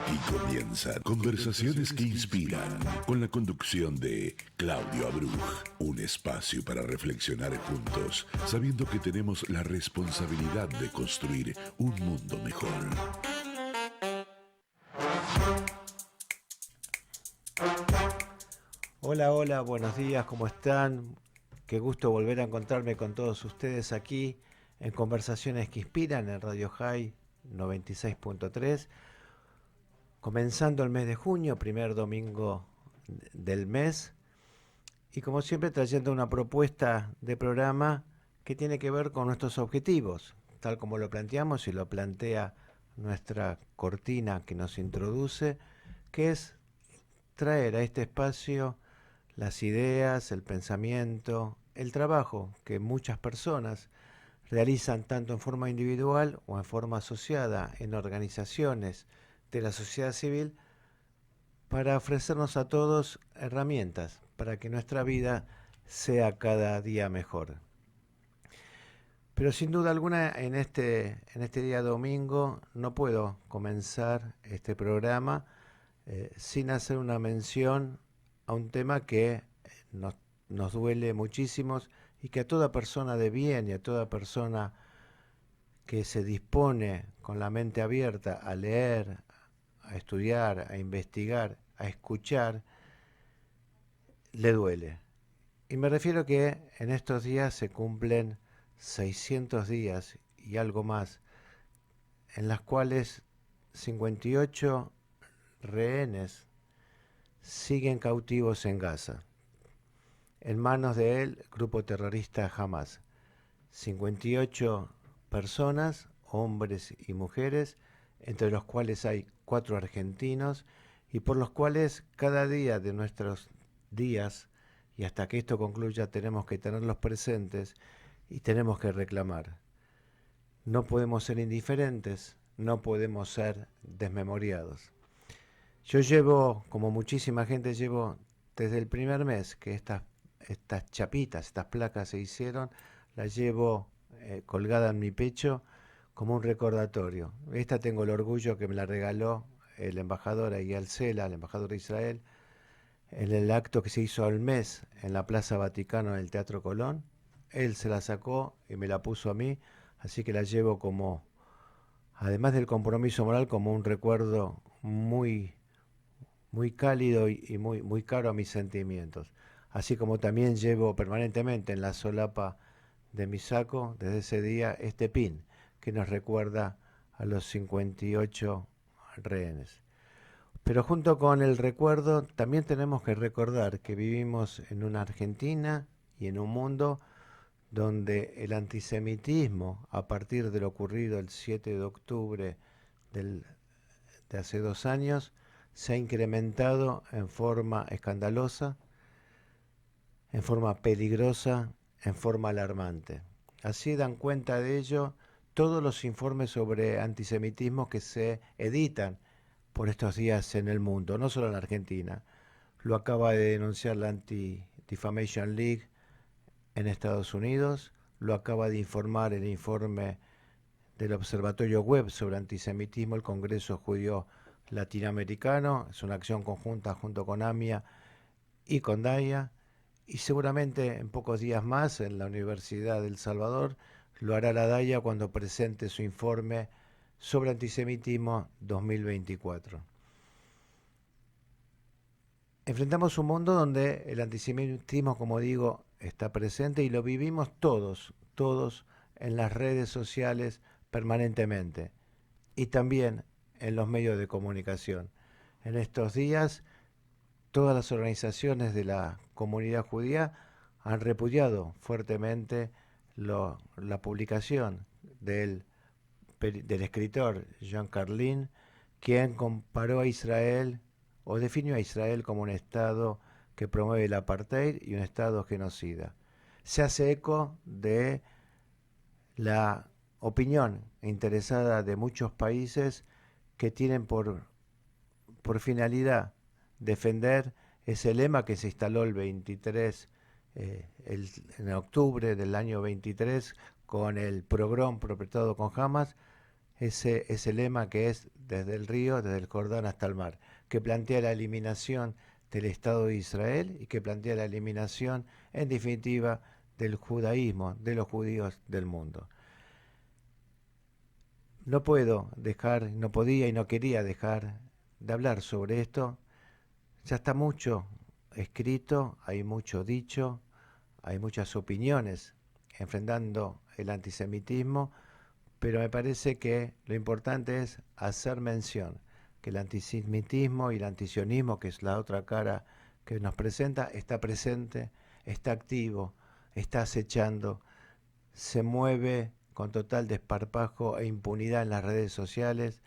Aquí comienzan Conversaciones que Inspiran, con la conducción de Claudio Abruj. Un espacio para reflexionar juntos, sabiendo que tenemos la responsabilidad de construir un mundo mejor. Hola, hola, buenos días, ¿cómo están? Qué gusto volver a encontrarme con todos ustedes aquí en Conversaciones que Inspiran en Radio High 96.3, comenzando el mes de junio, primer domingo del mes, y como siempre trayendo una propuesta de programa que tiene que ver con nuestros objetivos, tal como lo planteamos y lo plantea nuestra cortina que nos introduce, que es traer a este espacio las ideas, el pensamiento, el trabajo que muchas personas realizan tanto en forma individual o en forma asociada en organizaciones de la sociedad civil para ofrecernos a todos herramientas para que nuestra vida sea cada día mejor. Pero sin duda alguna en este día domingo no puedo comenzar este programa sin hacer una mención a un tema que nos duele muchísimo y que a toda persona de bien y a toda persona que se dispone con la mente abierta a leer, a estudiar, a investigar, a escuchar, le duele. Y me refiero que en estos días se cumplen 600 días y algo más, en las cuales 58 rehenes siguen cautivos en Gaza, en manos del grupo terrorista Hamas. 58 personas, hombres y mujeres, entre los cuales hay 4 argentinos, y por los cuales cada día de nuestros días, y hasta que esto concluya, tenemos que tenerlos presentes y tenemos que reclamar. No podemos ser indiferentes, no podemos ser desmemoriados. Yo llevo, como muchísima gente, llevo desde el primer mes que estas chapitas, estas placas se hicieron, las llevo colgada en mi pecho como un recordatorio. Esta tengo el orgullo que me la regaló el embajador Eyal Sela, el embajador de Israel, en el acto que se hizo al mes en la Plaza Vaticano en el Teatro Colón. Él se la sacó y me la puso a mí, así que la llevo como, además del compromiso moral, como un recuerdo muy cálido y muy caro a mis sentimientos. Así como también llevo permanentemente en la solapa de mi saco, desde ese día, este pin que nos recuerda a los 58 rehenes. Pero junto con el recuerdo, también tenemos que recordar que vivimos en una Argentina y en un mundo donde el antisemitismo, a partir de lo ocurrido el 7 de octubre de hace 2 años, se ha incrementado en forma escandalosa, en forma peligrosa, en forma alarmante. Así dan cuenta de ello todos los informes sobre antisemitismo que se editan por estos días en el mundo, no solo en la Argentina. Lo acaba de denunciar la Anti-Defamation League en Estados Unidos, lo acaba de informar el informe del Observatorio Web sobre Antisemitismo, el Congreso Judío Latinoamericano. Es una acción conjunta junto con AMIA y con DAIA, y seguramente en pocos días más en la Universidad del Salvador lo hará la DAIA cuando presente su informe sobre antisemitismo 2024. Enfrentamos un mundo donde el antisemitismo, como digo, está presente y lo vivimos todos en las redes sociales permanentemente y también en los medios de comunicación. En estos días, todas las organizaciones de la comunidad judía han repudiado fuertemente la publicación del escritor Jean Carlin, quien comparó a Israel o definió a Israel como un Estado que promueve el apartheid y un Estado genocida. Se hace eco de la opinión interesada de muchos países que tienen por finalidad defender ese lema que se instaló el 23, en octubre del año 23, con el pogrom perpetrado con Hamas, ese lema que es desde el río, desde el Jordán hasta el mar, que plantea la eliminación del Estado de Israel y que plantea la eliminación, en definitiva, del judaísmo, de los judíos del mundo. No puedo dejar, no podía y no quería dejar de hablar sobre esto. Ya está mucho escrito, hay mucho dicho, hay muchas opiniones enfrentando el antisemitismo, pero me parece que lo importante es hacer mención que el antisemitismo y el antisionismo, que es la otra cara que nos presenta, está presente, está activo, está acechando, se mueve con total desparpajo e impunidad en las redes sociales,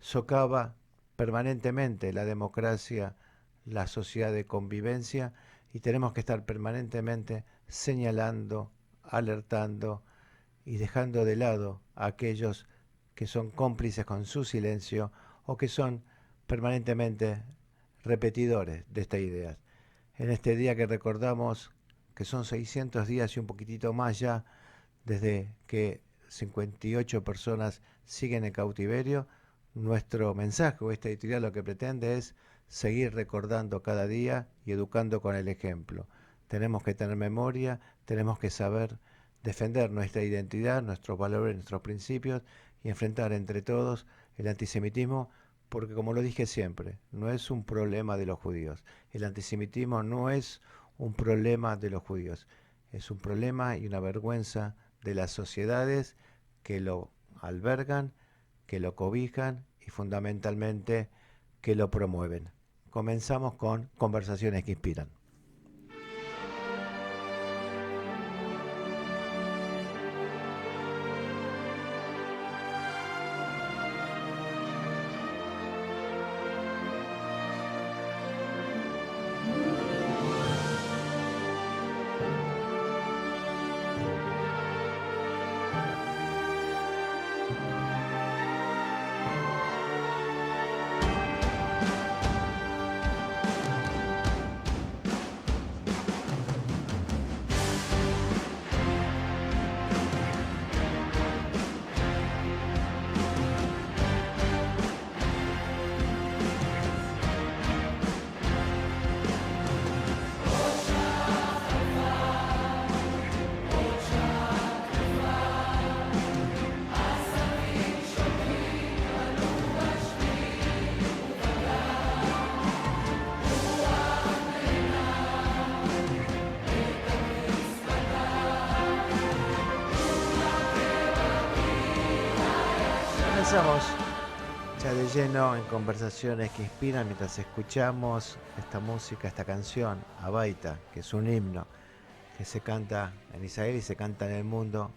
socava permanentemente la democracia, la sociedad de convivencia, y tenemos que estar permanentemente señalando, alertando y dejando de lado a aquellos que son cómplices con su silencio o que son permanentemente repetidores de estas ideas. En este día que recordamos que son 600 días y un poquitito más ya desde que 58 personas siguen en cautiverio, nuestro mensaje o esta editorial lo que pretende es seguir recordando cada día y educando con el ejemplo. Tenemos que tener memoria, tenemos que saber defender nuestra identidad, nuestros valores, nuestros principios y enfrentar entre todos el antisemitismo, porque como lo dije siempre, no es un problema de los judíos. El antisemitismo no es un problema de los judíos, es un problema y una vergüenza de las sociedades que lo albergan, que lo cobijan y fundamentalmente que lo promueven. Comenzamos con Conversaciones que Inspiran. Comenzamos ya de lleno en Conversaciones que Inspiran mientras escuchamos esta música, esta canción, Abaita, que es un himno que se canta en Israel y se canta en el mundo,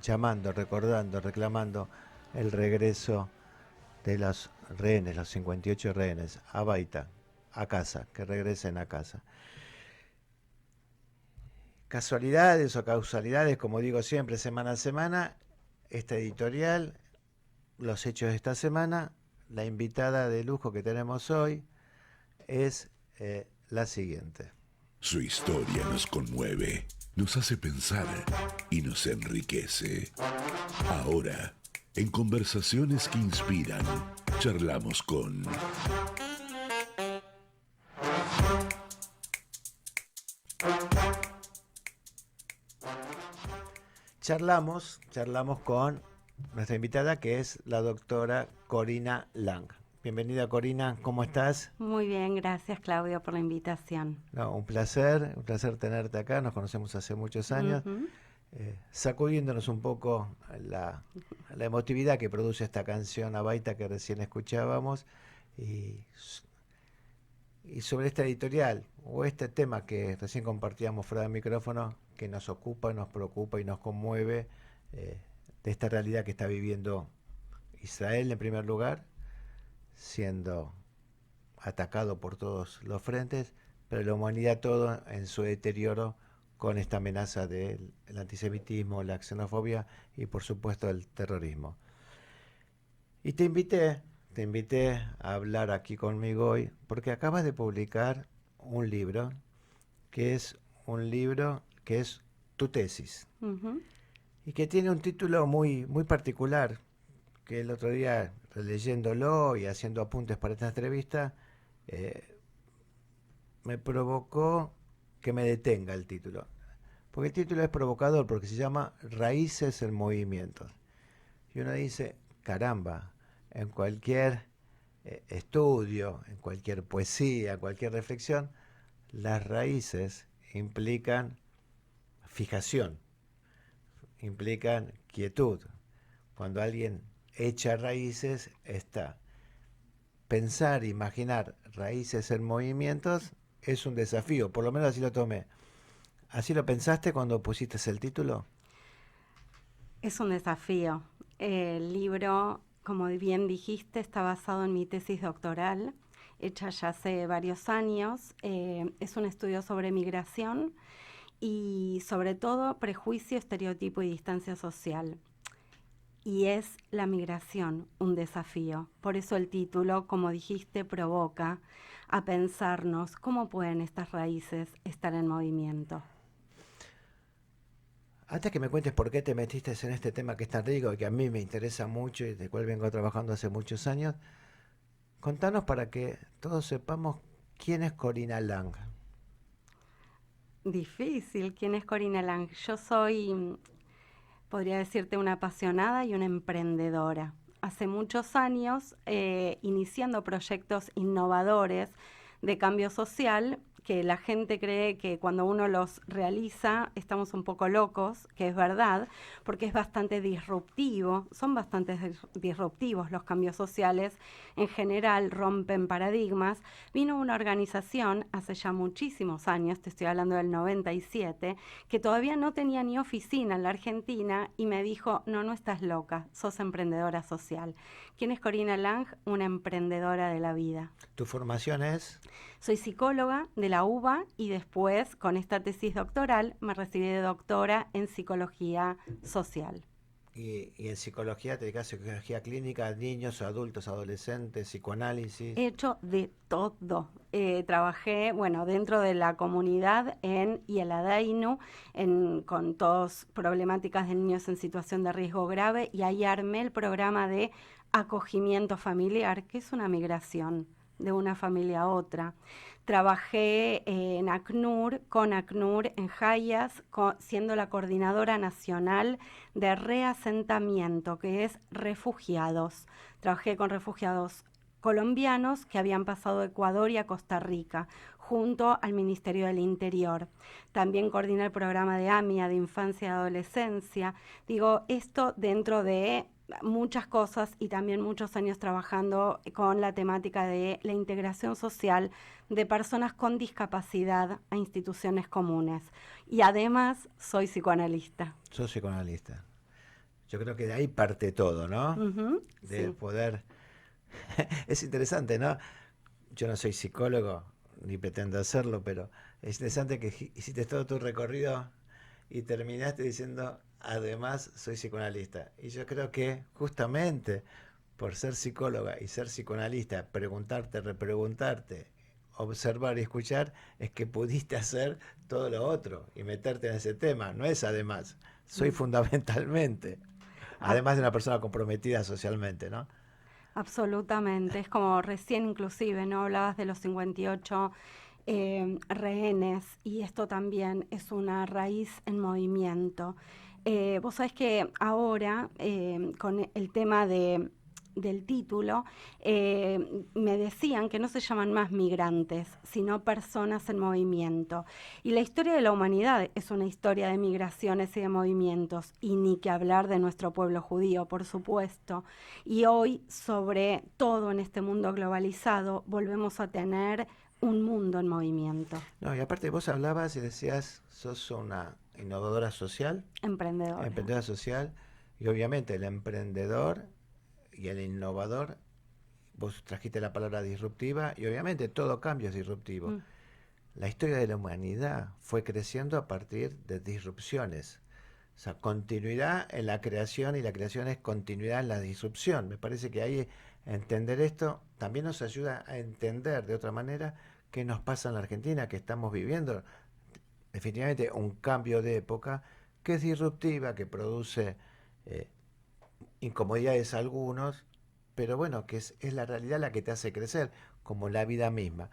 llamando, recordando, reclamando el regreso de los rehenes, los 58 rehenes, Abaita, a casa, que regresen a casa. Casualidades o causalidades, como digo siempre, semana a semana, esta editorial, los hechos de esta semana, la invitada de lujo que tenemos hoy es la siguiente. Su historia nos conmueve, nos hace pensar y nos enriquece. Ahora, en Conversaciones que Inspiran, charlamos con... Charlamos con nuestra invitada, que es la doctora Corina Lang. Bienvenida, Corina, ¿cómo estás? Muy bien, gracias, Claudio, por la invitación. No, un placer tenerte acá, nos conocemos hace muchos años, sacudiéndonos un poco la emotividad que produce esta canción Abaita que recién escuchábamos, y sobre esta editorial, o este tema que recién compartíamos fuera del micrófono, que nos ocupa, nos preocupa y nos conmueve, de esta realidad que está viviendo Israel en primer lugar, siendo atacado por todos los frentes, pero la humanidad todo en su deterioro con esta amenaza del antisemitismo, la xenofobia y por supuesto el terrorismo. Y te invité a hablar aquí conmigo hoy porque acabas de publicar un libro que es tu tesis, y que tiene un título muy, muy particular, que el otro día, leyéndolo y haciendo apuntes para esta entrevista, me provocó que me detenga el título. Porque el título es provocador, porque se llama Raíces en Movimiento. Y uno dice, caramba, en cualquier estudio, en cualquier poesía, cualquier reflexión, las raíces implican fijación, implican quietud. Cuando alguien echa raíces, está. Pensar, imaginar raíces en movimientos es un desafío, por lo menos así lo tomé. ¿Así lo pensaste cuando pusiste el título? Es un desafío. El libro, como bien dijiste, está basado en mi tesis doctoral, hecha ya hace varios años. Es un estudio sobre migración y sobre todo prejuicio, estereotipo y distancia social. Y es la migración un desafío. Por eso el título, como dijiste, provoca a pensarnos cómo pueden estas raíces estar en movimiento. Antes que me cuentes por qué te metiste en este tema que es tan rico y que a mí me interesa mucho y del cual vengo trabajando hace muchos años, contanos para que todos sepamos quién es Corina Lang. Difícil. ¿Quién es Corina Lang? Yo soy, podría decirte, una apasionada y una emprendedora. Hace muchos años, iniciando proyectos innovadores de cambio social, que la gente cree que cuando uno los realiza estamos un poco locos, que es verdad, porque es bastante disruptivo, son bastante disruptivos los cambios sociales, en general rompen paradigmas. Vino una organización hace ya muchísimos años, te estoy hablando del 97, que todavía no tenía ni oficina en la Argentina y me dijo, no estás loca, sos emprendedora social. ¿Quién es Corina Lang? Una emprendedora de la vida. ¿Tu formación es? Soy psicóloga de la UBA y después, con esta tesis doctoral, me recibí de doctora en psicología social. Y en psicología te dedicas a psicología clínica, niños, adultos, adolescentes, psicoanálisis. He hecho de todo. Trabajé, bueno, dentro de la comunidad en Ieladainu, con todas problemáticas de niños en situación de riesgo grave, y ahí armé el programa de acogimiento familiar, que es una migración de una familia a otra. Trabajé en ACNUR, con ACNUR en Jayas, siendo la coordinadora nacional de reasentamiento, que es refugiados. Trabajé con refugiados colombianos que habían pasado a Ecuador y a Costa Rica, junto al Ministerio del Interior. También coordiné el programa de AMIA, de Infancia y Adolescencia. Digo, esto dentro de muchas cosas y también muchos años trabajando con la temática de la integración social de personas con discapacidad a instituciones comunes. Y además soy psicoanalista. Sos psicoanalista. Yo creo que de ahí parte todo, ¿no? De Sí. poder... Es interesante, ¿no? Yo no soy psicólogo, ni pretendo hacerlo, pero es interesante que hiciste todo tu recorrido y terminaste diciendo, además soy psicoanalista. Y yo creo que justamente por ser psicóloga y ser psicoanalista, preguntarte, repreguntarte, observar y escuchar, es que pudiste hacer todo lo otro y meterte en ese tema. No es además, soy fundamentalmente, además de una persona comprometida socialmente, ¿no? Absolutamente, es como recién inclusive, ¿no? Hablabas de los 58 rehenes y esto también es una raíz en movimiento. Vos sabés que ahora, con el tema del título, me decían que no se llaman más migrantes, sino personas en movimiento. Y la historia de la humanidad es una historia de migraciones y de movimientos, y ni que hablar de nuestro pueblo judío, por supuesto. Y hoy, sobre todo en este mundo globalizado, volvemos a tener un mundo en movimiento. No, y aparte vos hablabas y decías, sos una innovadora social, Emprendedora. emprendedora social, y obviamente el emprendedor y el innovador, vos trajiste la palabra disruptiva, y obviamente todo cambio es disruptivo. La historia de la humanidad fue creciendo a partir de disrupciones. O sea, continuidad en la creación, y la creación es continuidad en la disrupción. Me parece que ahí entender esto también nos ayuda a entender de otra manera qué nos pasa en la Argentina, que estamos viviendo definitivamente un cambio de época que es disruptiva, que produce incomodidades a algunos, pero bueno, que es la realidad la que te hace crecer, como la vida misma.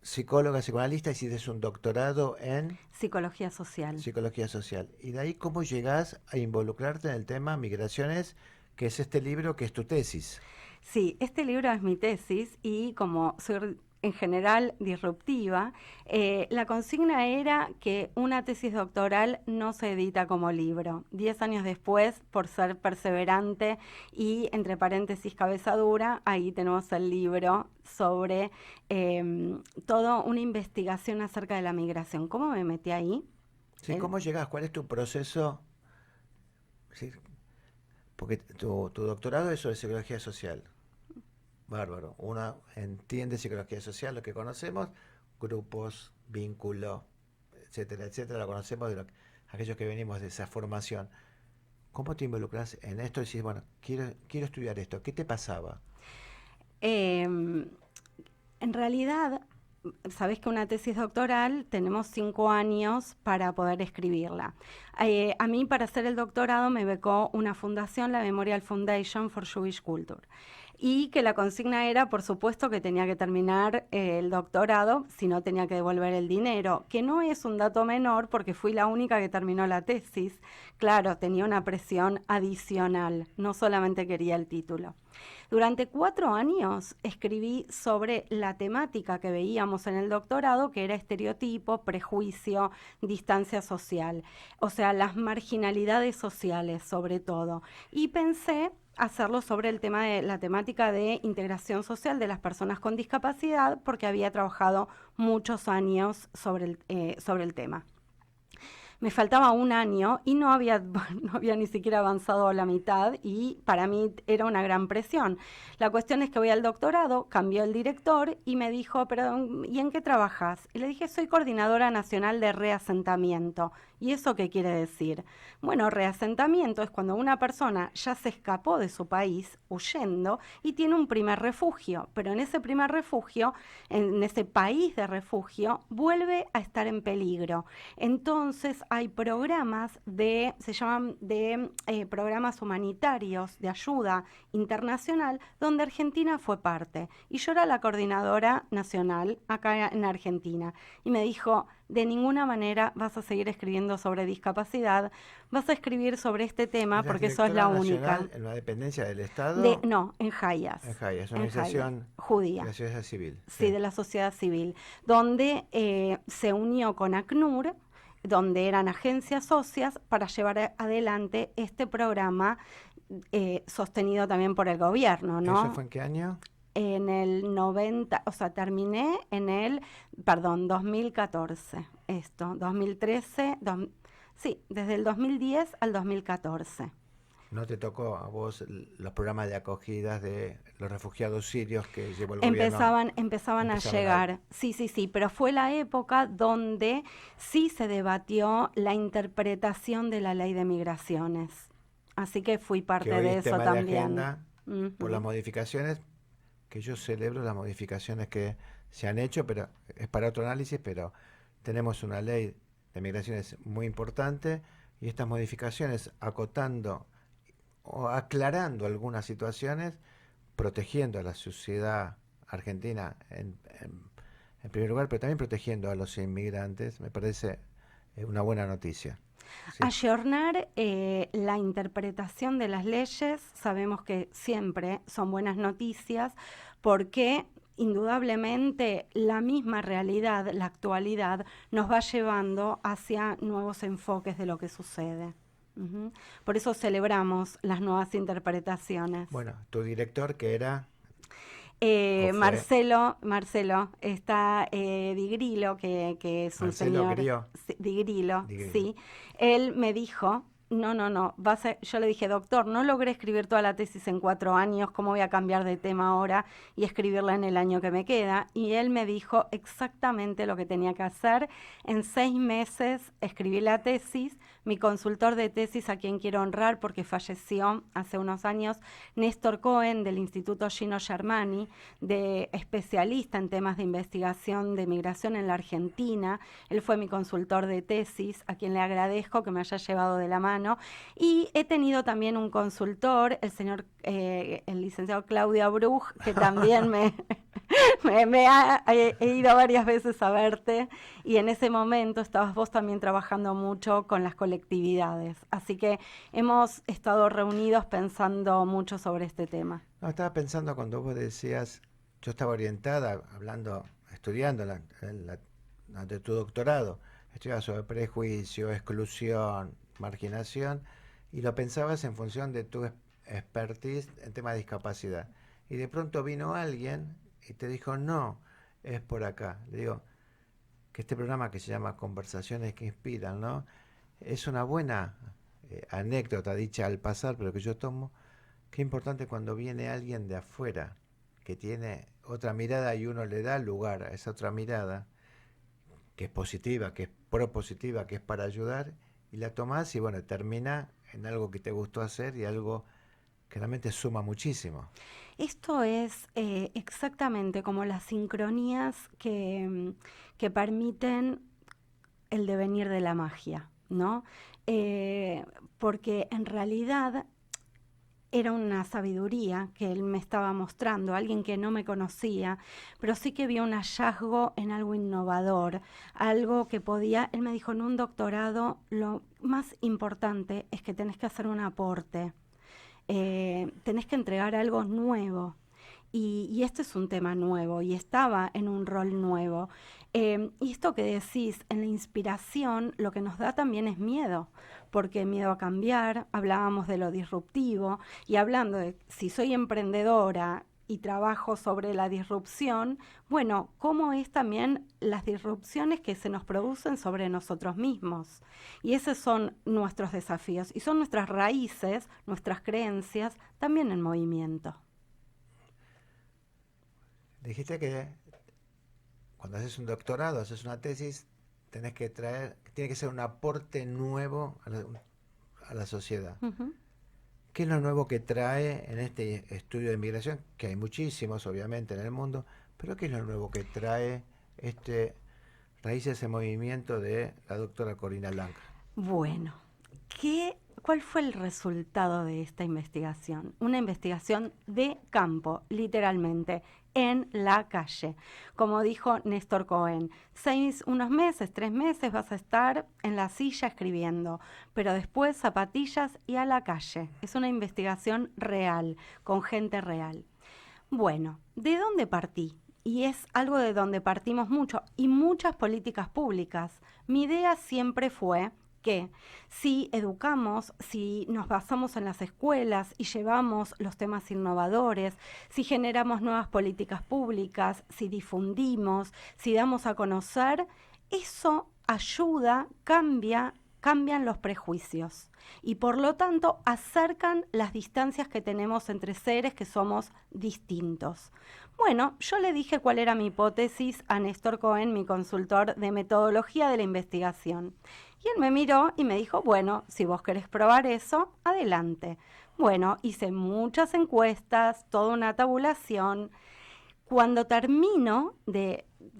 Psicóloga, psicoanalista, hiciste un doctorado en Psicología social. psicología social. Y de ahí, ¿cómo llegás a involucrarte en el tema migraciones, que es este libro que es tu tesis? Sí, este libro es mi tesis y como soy en general disruptiva, la consigna era que una tesis doctoral no se edita como libro. 10 años después, por ser perseverante y, entre paréntesis, cabeza dura, ahí tenemos el libro sobre toda una investigación acerca de la migración. ¿Cómo me metí ahí? Sí, ¿cómo llegás? ¿Cuál es tu proceso? Sí, porque tu doctorado es sobre psicología social. Bárbaro. Uno entiende psicología social, lo que conocemos, grupos, vínculos, etcétera, etcétera, lo conocemos de aquellos que venimos de esa formación. ¿Cómo te involucras en esto y decís, bueno, quiero estudiar esto? ¿Qué te pasaba? En realidad, sabés que una tesis doctoral tenemos 5 años para poder escribirla. A mí, para hacer el doctorado, me becó una fundación, la Memorial Foundation for Jewish Culture. Y que la consigna era, por supuesto, que tenía que terminar el doctorado, si no tenía que devolver el dinero, que no es un dato menor porque fui la única que terminó la tesis. Claro, tenía una presión adicional, no solamente quería el título. Durante 4 años escribí sobre la temática que veíamos en el doctorado, que era estereotipo, prejuicio, distancia social, o sea, las marginalidades sociales sobre todo. Y pensé hacerlo sobre el tema de la temática de integración social de las personas con discapacidad, porque había trabajado muchos años sobre el tema. Me faltaba 1 año y no había ni siquiera avanzado a la mitad y para mí era una gran presión. La cuestión es que voy al doctorado, cambió el director y me dijo, pero ¿y en qué trabajas? Y le dije, soy coordinadora nacional de reasentamiento. ¿Y eso qué quiere decir? Bueno, reasentamiento es cuando una persona ya se escapó de su país huyendo y tiene un primer refugio, pero en ese primer refugio, en ese país de refugio, vuelve a estar en peligro. Entonces hay programas se llaman programas humanitarios de ayuda internacional, donde Argentina fue parte. Y yo era la coordinadora nacional acá en Argentina. Y me dijo, de ninguna manera vas a seguir escribiendo sobre discapacidad, vas a escribir sobre este tema porque sos la única. ¿En una dependencia del Estado? No, en Hayas. En Hayas, una organización judía. De la sociedad civil. Sí, de la sociedad civil, donde se unió con ACNUR, donde eran agencias socias, para llevar adelante este programa sostenido también por el gobierno, ¿no? ¿Eso fue en qué año? En el 90, o sea, terminé en el, 2014, 2013, sí, desde el 2010 al 2014. ¿No te tocó a vos los programas de acogidas de los refugiados sirios que llevó el gobierno? Empezaban a llegar, sí, pero fue la época donde sí se debatió la interpretación de la ley de migraciones. Así que fui parte de eso también. De agenda, por las modificaciones, que yo celebro las modificaciones que se han hecho, pero es para otro análisis, pero tenemos una ley de migraciones muy importante y estas modificaciones acotando o aclarando algunas situaciones, protegiendo a la sociedad argentina en primer lugar, pero también protegiendo a los inmigrantes, me parece una buena noticia. Sí. Ayornar la interpretación de las leyes, sabemos que siempre son buenas noticias, porque indudablemente la misma realidad, la actualidad, nos va llevando hacia nuevos enfoques de lo que sucede. Por eso celebramos las nuevas interpretaciones. Bueno, tu director, que era... Marcelo está Di Grillo, que es un señor. Di Grillo, sí. Él me dijo, no, yo le dije, doctor, no logré escribir toda la tesis en 4 años, ¿cómo voy a cambiar de tema ahora y escribirla en el año que me queda? Y él me dijo exactamente lo que tenía que hacer. En 6 meses escribí la tesis. Mi consultor de tesis, a quien quiero honrar porque falleció hace unos años, Néstor Cohen, del Instituto Gino Germani, especialista en temas de investigación de migración en la Argentina. Él fue mi consultor de tesis, a quien le agradezco que me haya llevado de la mano mano. Y he tenido también un consultor, el licenciado Claudio Abruj, que también he ido varias veces a verte, y en ese momento estabas vos también trabajando mucho con las colectividades. Así que hemos estado reunidos pensando mucho sobre este tema. No, estaba pensando cuando vos decías, yo estaba orientada, estudiando de tu doctorado, estudiaba sobre prejuicio, exclusión, marginación, y lo pensabas en función de tu expertise en tema de discapacidad. Y de pronto vino alguien y te dijo, no, es por acá. Le digo que este programa que se llama Conversaciones que Inspiran, ¿no? Es una buena anécdota dicha al pasar, pero que yo tomo. Qué importante cuando viene alguien de afuera que tiene otra mirada y uno le da lugar a esa otra mirada, que es positiva, que es propositiva, que es para ayudar, y la tomás y bueno, termina en algo que te gustó hacer y algo que realmente suma muchísimo. Esto es exactamente como las sincronías que permiten el devenir de la magia, ¿no? Porque en realidad era una sabiduría que él me estaba mostrando, alguien que no me conocía, pero sí que vio un hallazgo en algo innovador, algo que podía. Él me dijo, en un doctorado lo más importante es que tenés que hacer un aporte, tenés que entregar algo nuevo. Y este es un tema nuevo y estaba en un rol nuevo. Y esto que decís, en la inspiración, lo que nos da también es miedo, porque miedo a cambiar, hablábamos de lo disruptivo, y hablando de si soy emprendedora y trabajo sobre la disrupción, bueno, ¿cómo es también las disrupciones que se nos producen sobre nosotros mismos? Y esos son nuestros desafíos, y son nuestras raíces, nuestras creencias, también en movimiento. Dijiste que cuando haces un doctorado, haces una tesis, tiene que ser un aporte nuevo a la sociedad. Uh-huh. ¿Qué es lo nuevo que trae en este estudio de migración? Que hay muchísimos, obviamente, en el mundo, pero ¿qué es lo nuevo que trae Raíces en Movimiento de la doctora Corina Lang? Bueno, ¿cuál fue el resultado de esta investigación? Una investigación de campo, literalmente, en la calle. Como dijo Néstor Cohen, 3 meses vas a estar en la silla escribiendo, pero después zapatillas y a la calle. Es una investigación real, con gente real. Bueno, ¿de dónde partí? Y es algo de donde partimos mucho, y muchas políticas públicas. Mi idea siempre fue que si educamos, si nos basamos en las escuelas y llevamos los temas innovadores, si generamos nuevas políticas públicas, si difundimos, si damos a conocer, eso ayuda, cambian los prejuicios y por lo tanto acercan las distancias que tenemos entre seres que somos distintos. Bueno, yo le dije cuál era mi hipótesis a Néstor Cohen, mi consultor de metodología de la investigación. Y él me miró y me dijo, bueno, si vos querés probar eso, adelante. Bueno, hice muchas encuestas, toda una tabulación. Cuando termino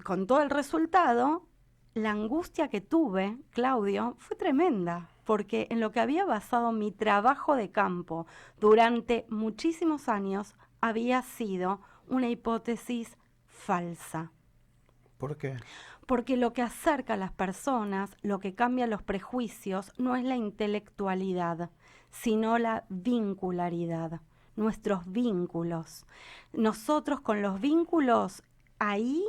con todo el resultado, la angustia que tuve, Claudio, fue tremenda, porque en lo que había basado mi trabajo de campo durante muchísimos años había sido una hipótesis falsa. ¿Por qué? Porque lo que acerca a las personas, lo que cambia los prejuicios, no es la intelectualidad, sino la vincularidad, nuestros vínculos. Nosotros con los vínculos, ahí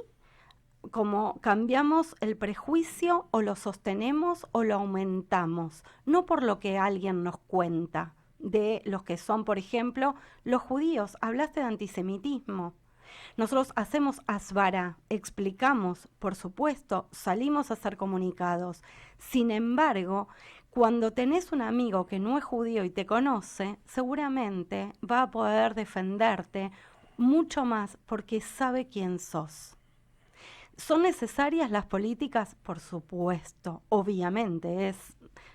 como cambiamos el prejuicio o lo sostenemos o lo aumentamos, no por lo que alguien nos cuenta de los que son, por ejemplo, los judíos. Hablaste de antisemitismo. Nosotros hacemos asvara, explicamos, por supuesto, salimos a hacer comunicados. Sin embargo, cuando tenés un amigo que no es judío y te conoce, seguramente va a poder defenderte mucho más porque sabe quién sos. ¿Son necesarias las políticas? Por supuesto, obviamente, es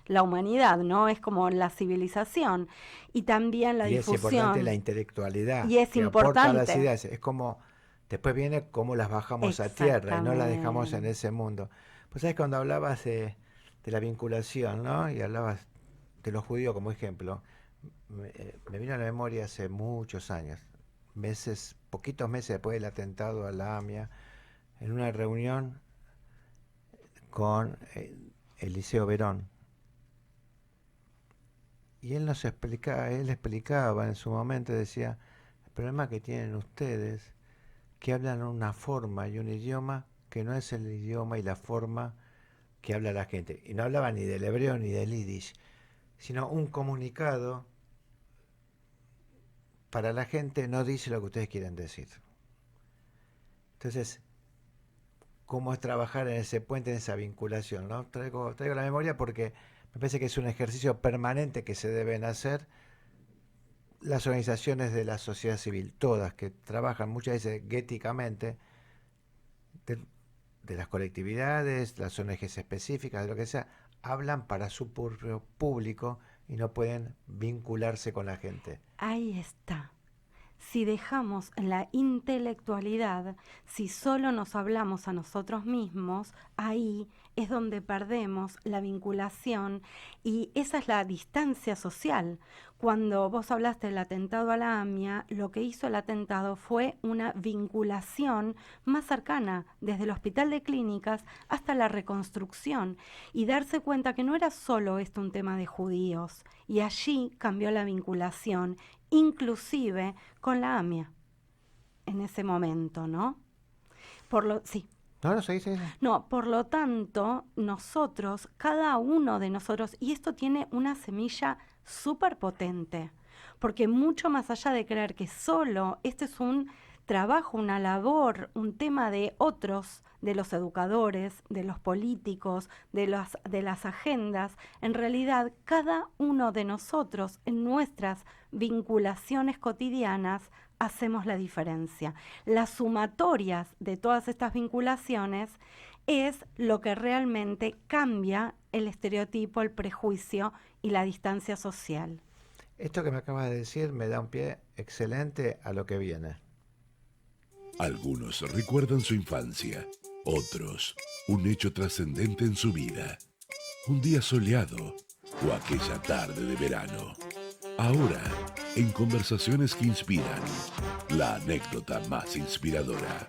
la humanidad, ¿no? Es como la civilización y también la difusión. Y es importante la intelectualidad. Y es importante. Las ideas. Es como, después viene cómo las bajamos a tierra y no las dejamos en ese mundo. Pues sabes, cuando hablabas de la vinculación, ¿no? Y hablabas los judíos como ejemplo, me vino a la memoria hace muchos años, poquitos meses después del atentado a la AMIA, en una reunión con Eliseo Verón. Y él explicaba en su momento, decía, el problema que tienen ustedes, que hablan una forma y un idioma que no es el idioma y la forma que habla la gente. Y no hablaba ni del hebreo ni del yiddish, sino un comunicado para la gente no dice lo que ustedes quieren decir. Entonces, ¿cómo es trabajar en ese puente, en esa vinculación? ¿No? Traigo la memoria porque me parece que es un ejercicio permanente que se deben hacer las organizaciones de la sociedad civil, todas, que trabajan muchas veces éticamente, de las colectividades, las ONGs específicas, de lo que sea, hablan para su propio público y no pueden vincularse con la gente. Ahí está. Si dejamos en la intelectualidad, si solo nos hablamos a nosotros mismos, ahí es donde perdemos la vinculación y esa es la distancia social. Cuando vos hablaste del atentado a la AMIA, lo que hizo el atentado fue una vinculación más cercana, desde el hospital de clínicas hasta la reconstrucción, y darse cuenta que no era solo esto un tema de judíos, y allí cambió la vinculación, inclusive con la AMIA, en ese momento, ¿no? Sí. No, por lo tanto, nosotros, cada uno de nosotros, y esto tiene una semilla súper potente, porque mucho más allá de creer que solo este es un trabajo, una labor, un tema de otros, de los educadores, de los políticos, de las agendas, en realidad cada uno de nosotros en nuestras vinculaciones cotidianas hacemos la diferencia. Las sumatorias de todas estas vinculaciones es lo que realmente cambia el estereotipo, el prejuicio y la distancia social. Esto que me acabas de decir me da un pie excelente a lo que viene. Algunos recuerdan su infancia, otros un hecho trascendente en su vida, un día soleado o aquella tarde de verano. Ahora, en Conversaciones que Inspiran, la anécdota más inspiradora.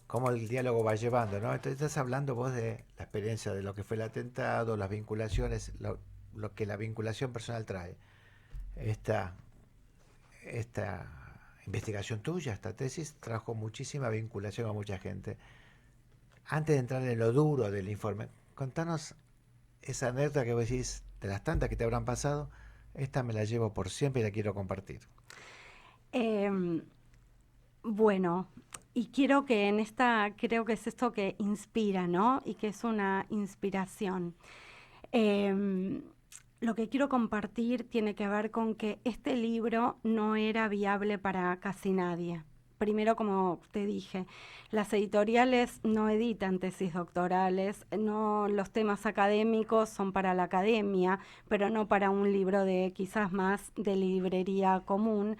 Cómo el diálogo va llevando, ¿no? Entonces estás hablando vos de la experiencia de lo que fue el atentado, las vinculaciones, lo que la vinculación personal trae. Esta investigación tuya, esta tesis, trajo muchísima vinculación a mucha gente. Antes de entrar en lo duro del informe, contanos esa anécdota que vos decís, de las tantas que te habrán pasado, esta me la llevo por siempre y la quiero compartir. Bueno, y quiero que creo que es esto que inspira, ¿no? Y que es una inspiración. Lo que quiero compartir tiene que ver con que este libro no era viable para casi nadie. Primero, como te dije, las editoriales no editan tesis doctorales, los temas académicos son para la academia, pero no para un libro de quizás más de librería común.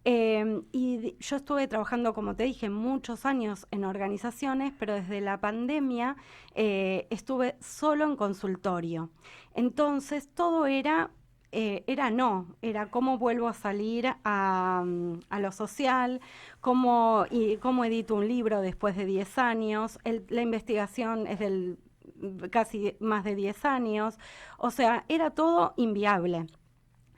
Yo estuve trabajando, como te dije, muchos años en organizaciones, pero desde la pandemia estuve solo en consultorio. Entonces todo era cómo vuelvo a salir a lo social, cómo edito un libro después de 10 años, la investigación es del casi más de 10 años, o sea, era todo inviable.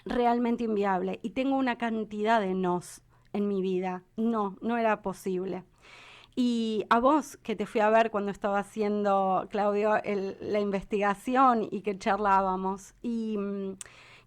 Realmente inviable, y tengo una cantidad de nos en mi vida, no era posible. Y a vos, que te fui a ver cuando estaba haciendo, Claudio, la investigación y que charlábamos, y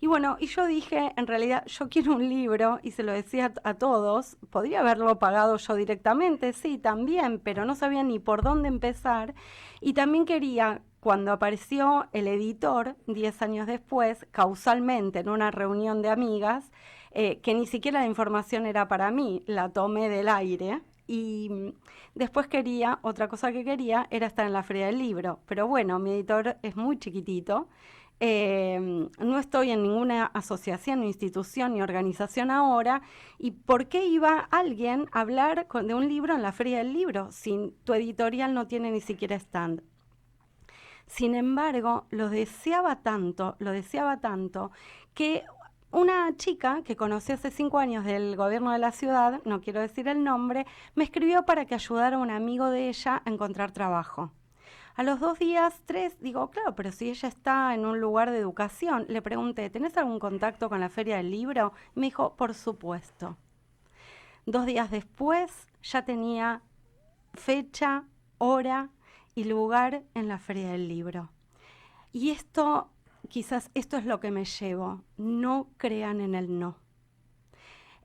bueno, y yo dije, en realidad, yo quiero un libro, y se lo decía a todos, podría haberlo pagado yo directamente, sí, también, pero no sabía ni por dónde empezar, y también quería, cuando apareció el editor, 10 años después, causalmente en una reunión de amigas, que ni siquiera la información era para mí, la tomé del aire, y después otra cosa que quería era estar en la Feria del Libro, pero bueno, mi editor es muy chiquitito, No estoy en ninguna asociación, ni institución, ni organización ahora. ¿Y por qué iba alguien a hablar de un libro en la Feria del Libro si tu editorial no tiene ni siquiera stand? Sin embargo, lo deseaba tanto, que una chica que conocí hace 5 años del gobierno de la ciudad, no quiero decir el nombre, me escribió para que ayudara a un amigo de ella a encontrar trabajo. A los 2 días, 3, digo, claro, pero si ella está en un lugar de educación, le pregunté, ¿tenés algún contacto con la Feria del Libro? Y me dijo, por supuesto. 2 días después ya tenía fecha, hora y lugar en la Feria del Libro. Y esto, quizás esto es lo que me llevo, no crean en el no.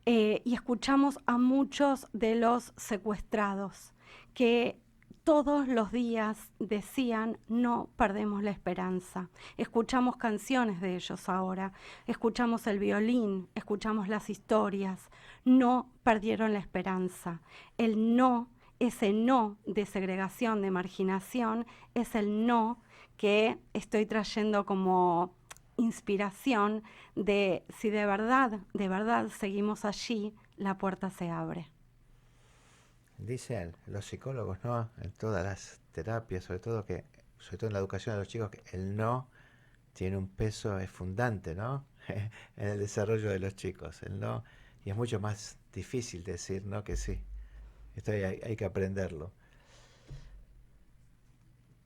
Y escuchamos a muchos de los secuestrados que todos los días decían, no perdemos la esperanza. Escuchamos canciones de ellos ahora, escuchamos el violín, escuchamos las historias, no perdieron la esperanza. El no, ese no de segregación, de marginación, es el no que estoy trayendo como inspiración de si de verdad seguimos allí, la puerta se abre. Dicen los psicólogos, ¿no? En todas las terapias, sobre todo en la educación de los chicos, que el no tiene un peso, es fundante, ¿no? En el desarrollo de los chicos, el no, y es mucho más difícil decir no que sí. Esto hay que aprenderlo.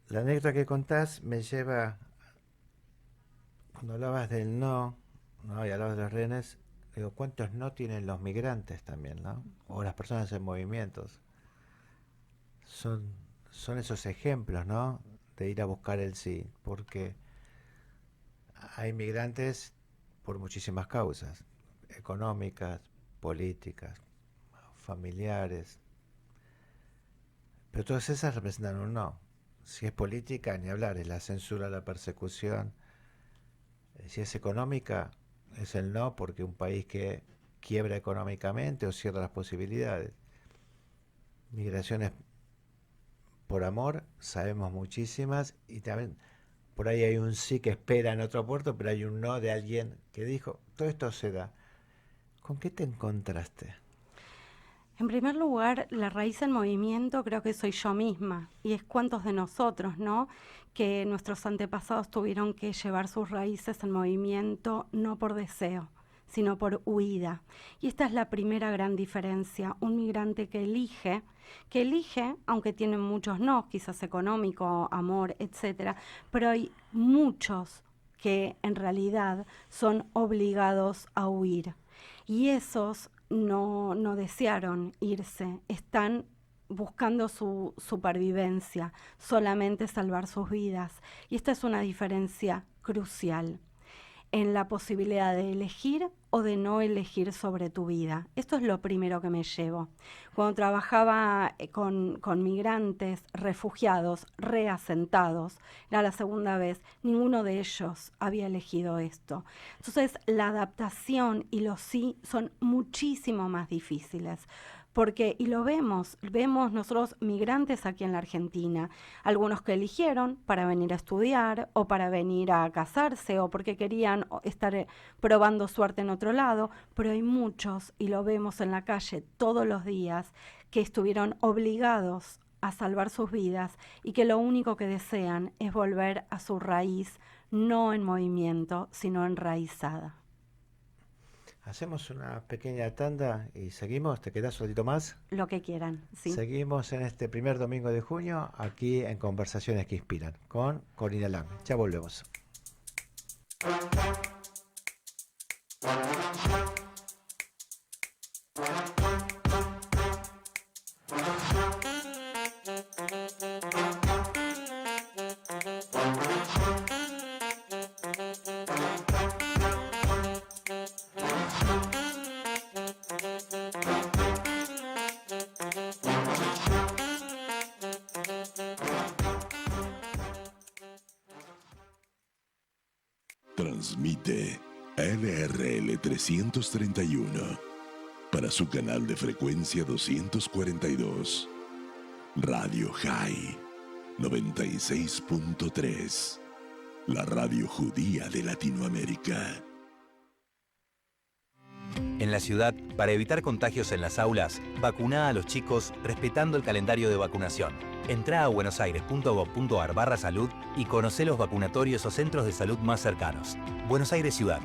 La anécdota que contás me lleva, cuando hablabas del no, y hablabas de los rehenes, digo, ¿cuántos no tienen los migrantes también, no? O las personas en movimientos. Son esos ejemplos, ¿no? De ir a buscar el sí, porque hay migrantes por muchísimas causas, económicas, políticas, familiares, pero todas esas representan un no. Si es política, ni hablar, es la censura, la persecución. Si es económica, es el no, porque un país que quiebra económicamente o cierra las posibilidades. Migraciones por amor, sabemos muchísimas, y también por ahí hay un sí que espera en otro puerto, pero hay un no de alguien que dijo, todo esto se da. ¿Con qué te encontraste? En primer lugar, la raíz en movimiento creo que soy yo misma, y es cuántos de nosotros, ¿no? Que nuestros antepasados tuvieron que llevar sus raíces en movimiento, no por deseo, sino por huida. Y esta es la primera gran diferencia. Un migrante que elige, aunque tiene muchos no, quizás económico, amor, etcétera, pero hay muchos que en realidad son obligados a huir. Y esos no desearon irse, están buscando su supervivencia, solamente salvar sus vidas. Y esta es una diferencia crucial en la posibilidad de elegir o de no elegir sobre tu vida. Esto es lo primero que me llevo. Cuando trabajaba con migrantes, refugiados, reasentados, era la segunda vez, ninguno de ellos había elegido esto. Entonces, la adaptación y los sí son muchísimo más difíciles. Porque, y lo vemos nosotros migrantes aquí en la Argentina, algunos que eligieron para venir a estudiar o para venir a casarse o porque querían estar probando suerte en otro lado, pero hay muchos, y lo vemos en la calle todos los días, que estuvieron obligados a salvar sus vidas y que lo único que desean es volver a su raíz, no en movimiento, sino enraizada. Hacemos una pequeña tanda y seguimos. ¿Te quedás un ratito más? Lo que quieran, sí. Seguimos en este primer domingo de junio, aquí en Conversaciones que Inspiran, con Corina Lang. Ya volvemos. Transmite LRL 331 para su canal de frecuencia 242. Radio High 96.3. la radio judía de Latinoamérica. En la ciudad, para evitar contagios en las aulas, vacuná a los chicos respetando el calendario de vacunación. Entrá a buenosaires.gov.ar/salud y conocé los vacunatorios o centros de salud más cercanos. Buenos Aires Ciudad.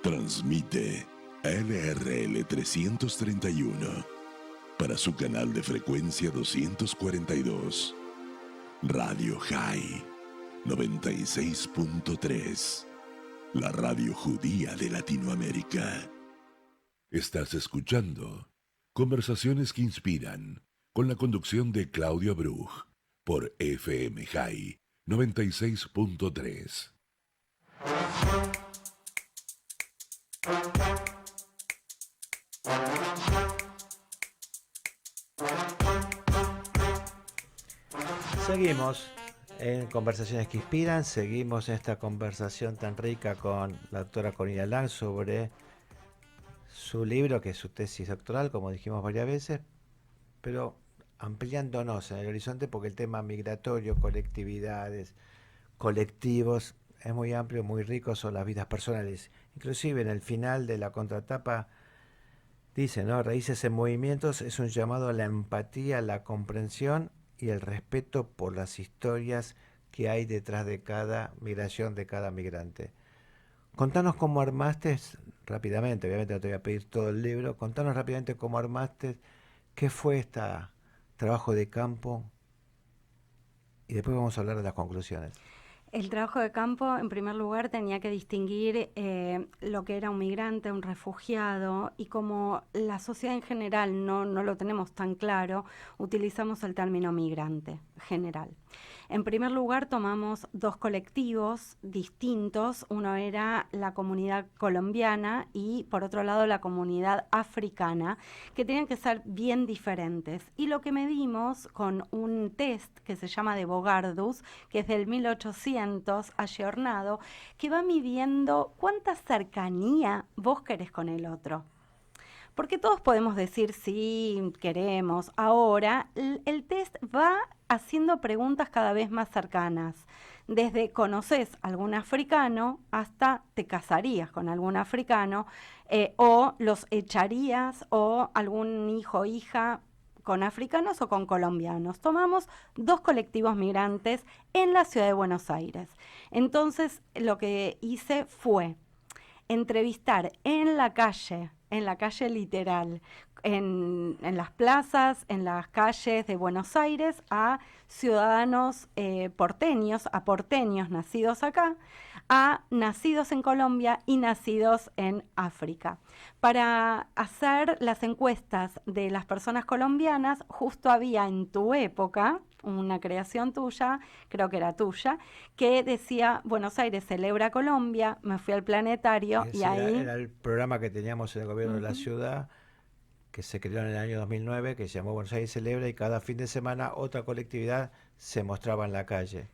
Transmite NRL 331 para su canal de frecuencia 242. Radio High 96.3. La radio judía de Latinoamérica. Estás escuchando Conversaciones que Inspiran, con la conducción de Claudio Abruj, por FM High 96.3. Seguimos en Conversaciones que Inspiran, seguimos esta conversación tan rica con la doctora Corina Lang sobre su libro, que es su tesis doctoral, como dijimos varias veces, pero ampliándonos en el horizonte porque el tema migratorio, colectividades, colectivos, es muy amplio, muy rico, son las vidas personales. Inclusive en el final de la contratapa dice, ¿no? Raíces en movimientos es un llamado a la empatía, la comprensión y el respeto por las historias que hay detrás de cada migración, de cada migrante. Contanos cómo armaste, rápidamente, obviamente no te voy a pedir todo el libro, contanos rápidamente cómo armaste, qué fue este trabajo de campo y después vamos a hablar de las conclusiones. El trabajo de campo, en primer lugar, tenía que distinguir lo que era un migrante, un refugiado, y como la sociedad en general no lo tenemos tan claro, utilizamos el término migrante general. En primer lugar, tomamos dos colectivos distintos. Uno era la comunidad colombiana y, por otro lado, la comunidad africana, que tenían que ser bien diferentes. Y lo que medimos con un test que se llama de Bogardus, que es del 1800, ayornado, que va midiendo cuánta cercanía vos querés con el otro. Porque todos podemos decir sí, queremos. Ahora, el test va haciendo preguntas cada vez más cercanas. Desde conoces algún africano hasta te casarías con algún africano, o los echarías, o algún hijo o hija con africanos o con colombianos. Tomamos dos colectivos migrantes en la ciudad de Buenos Aires. Entonces, lo que hice fue entrevistar en la calle literal, en las plazas, en las calles de Buenos Aires, a ciudadanos porteños, a porteños nacidos acá, a nacidos en Colombia y nacidos en África. Para hacer las encuestas de las personas colombianas, justo había en tu época una creación tuya, creo que era tuya, que decía Buenos Aires celebra Colombia, me fui al planetario y ahí... Era el programa que teníamos en el gobierno de la ciudad, que se creó en el año 2009, que se llamó Buenos Aires celebra, y cada fin de semana otra colectividad se mostraba en la calle.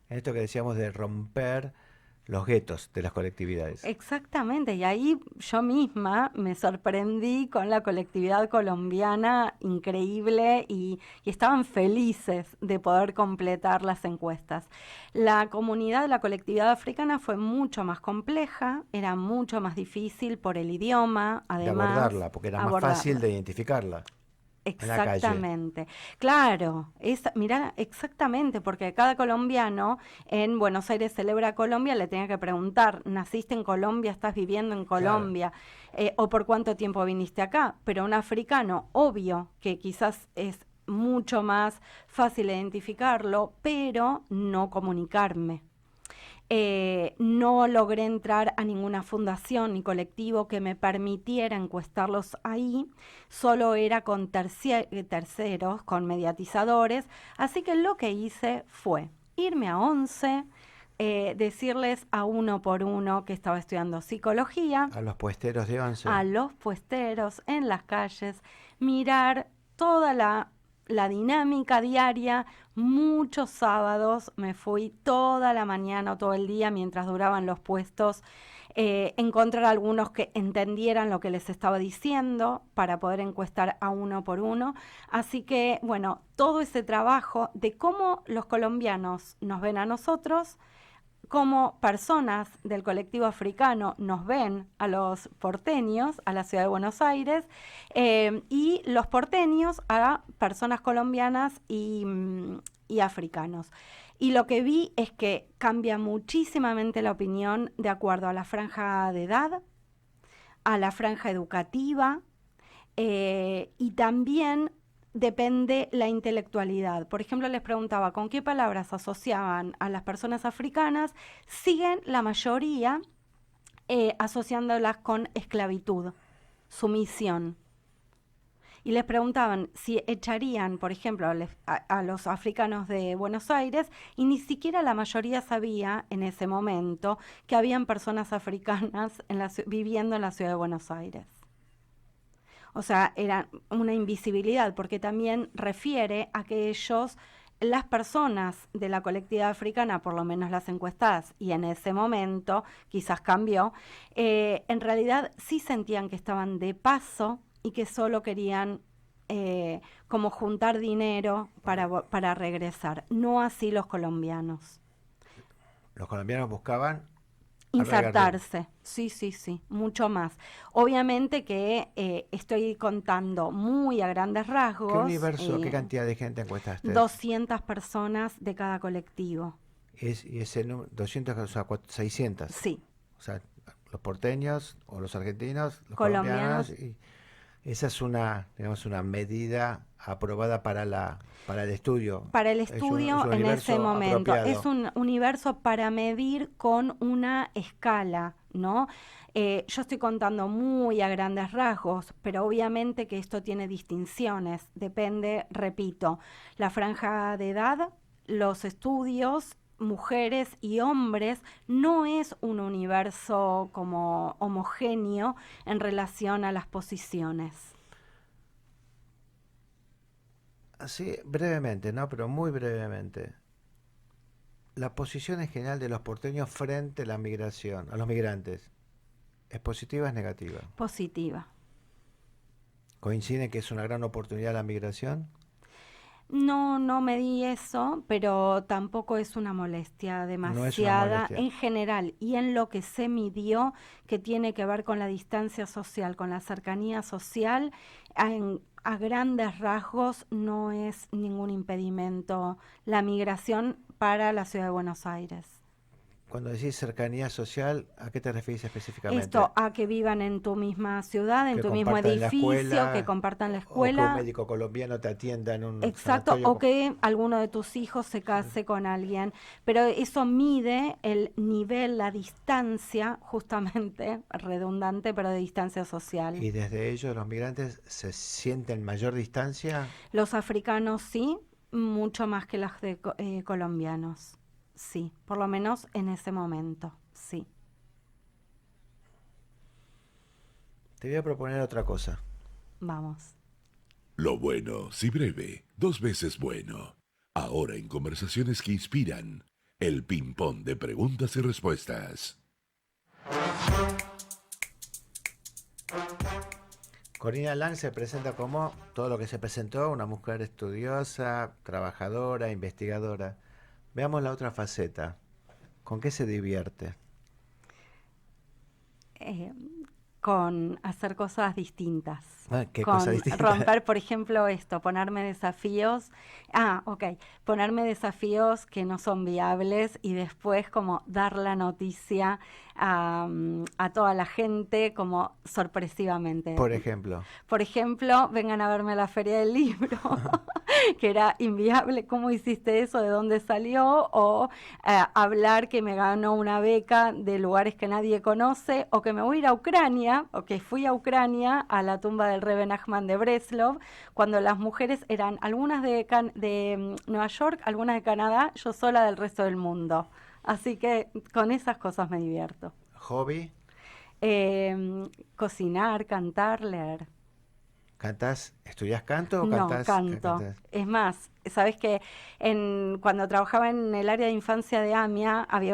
En esto que decíamos de romper los guetos de las colectividades. Exactamente, y ahí yo misma me sorprendí con la colectividad colombiana increíble y estaban felices de poder completar las encuestas. La comunidad, la colectividad africana fue mucho más compleja, era mucho más difícil por el idioma, además. De abordarla, porque era más fácil de identificarla. Exactamente, claro, mirá, exactamente, porque cada colombiano en Buenos Aires celebra Colombia, le tenía que preguntar, ¿naciste en Colombia, estás viviendo en Colombia? Claro. O por cuánto tiempo viniste acá, pero un africano, obvio que quizás es mucho más fácil identificarlo, pero no comunicarme. No logré entrar a ninguna fundación ni colectivo que me permitiera encuestarlos ahí, solo era con terceros, con mediatizadores, así que lo que hice fue irme a 11, decirles a uno por uno que estaba estudiando psicología. A los puesteros de 11. A los puesteros en las calles, mirar toda la la dinámica diaria, muchos sábados me fui toda la mañana o todo el día mientras duraban los puestos, encontrar algunos que entendieran lo que les estaba diciendo para poder encuestar a uno por uno. Así que, bueno, todo ese trabajo de cómo los colombianos nos ven a nosotros, cómo personas del colectivo africano nos ven a los porteños, a la ciudad de Buenos Aires, y los porteños a personas colombianas y africanos. Y lo que vi es que cambia muchísimamente la opinión de acuerdo a la franja de edad, a la franja educativa, y también depende la intelectualidad. Por ejemplo, les preguntaba con qué palabras asociaban a las personas africanas, siguen la mayoría asociándolas con esclavitud, sumisión. Y les preguntaban si echarían, por ejemplo, a los africanos de Buenos Aires, y ni siquiera la mayoría sabía en ese momento que habían personas africanas viviendo en la ciudad de Buenos Aires. O sea, era una invisibilidad, porque también refiere a que ellos, las personas de la colectividad africana, por lo menos las encuestadas, y en ese momento, quizás cambió, en realidad sí sentían que estaban de paso y que solo querían como juntar dinero para regresar. No así los colombianos. Los colombianos buscaban insertarse, sí, mucho más. Obviamente que estoy contando muy a grandes rasgos. ¿Qué universo, qué cantidad de gente encuestaste? 200 personas de cada colectivo. Y ese número, 200, o sea, 600. Sí. O sea, los porteños o los argentinos, los colombianos. Y esa es una, digamos, una medida aprobada para el estudio. Para el estudio es un en ese momento. Apropiado. Es un universo para medir con una escala, ¿no? Yo estoy contando muy a grandes rasgos, pero obviamente que esto tiene distinciones. Depende, repito, la franja de edad, los estudios, mujeres y hombres, no es un universo como homogéneo en relación a las posiciones. Así, brevemente, ¿no? Pero muy brevemente. La posición en general de los porteños frente a la migración, a los migrantes, ¿es positiva o es negativa? Positiva. ¿Coinciden que es una gran oportunidad la migración? No medí eso, pero tampoco es una molestia demasiada No es una molestia. en general. Y en lo que se midió, que tiene que ver con la distancia social, con la cercanía social, a grandes rasgos no es ningún impedimento la migración para la ciudad de Buenos Aires. Cuando decís cercanía social, ¿a qué te referís específicamente? Esto, a que vivan en tu misma ciudad, en Que tu mismo compartan la edificio, escuela, que compartan la O que escuela. un médico colombiano te atienda en un Exacto, sanatorio. o que alguno de tus hijos se case con alguien. Pero eso mide el nivel, la distancia, justamente, redundante, pero de distancia social. ¿Y desde ellos los migrantes se sienten mayor distancia? Los africanos sí, mucho más que los de colombianos. Sí, por lo menos en ese momento, sí. Te voy a proponer otra cosa. Vamos. Lo bueno, si breve, 2 veces bueno. Ahora en Conversaciones que Inspiran, el ping-pong de preguntas y respuestas. Corina Lang se presenta como todo lo que se presentó, una mujer estudiosa, trabajadora, investigadora. Veamos la otra faceta. ¿Con qué se divierte? Con hacer cosas distintas. ¿Qué Con cosa distinta? romper, por ejemplo, ponerme desafíos. Ponerme desafíos que no son viables y después como dar la noticia a toda la gente como sorpresivamente. Por ejemplo. Por ejemplo, vengan a verme a la Feria del Libro, que era inviable, ¿cómo hiciste eso? ¿De dónde salió? O hablar que me ganó una beca de lugares que nadie conoce, o que me voy a ir a Ucrania, o que fui a Ucrania, a la tumba del Rebbe Nachman de Breslov, cuando las mujeres eran algunas de Nueva York, algunas de Canadá, yo sola del resto del mundo. Así que con esas cosas me divierto. ¿Hobby? Cocinar, cantar, leer. ¿Cantás, estudiás canto o No, cantás? canto. Es más, sabes que cuando trabajaba en el área de infancia de AMIA hay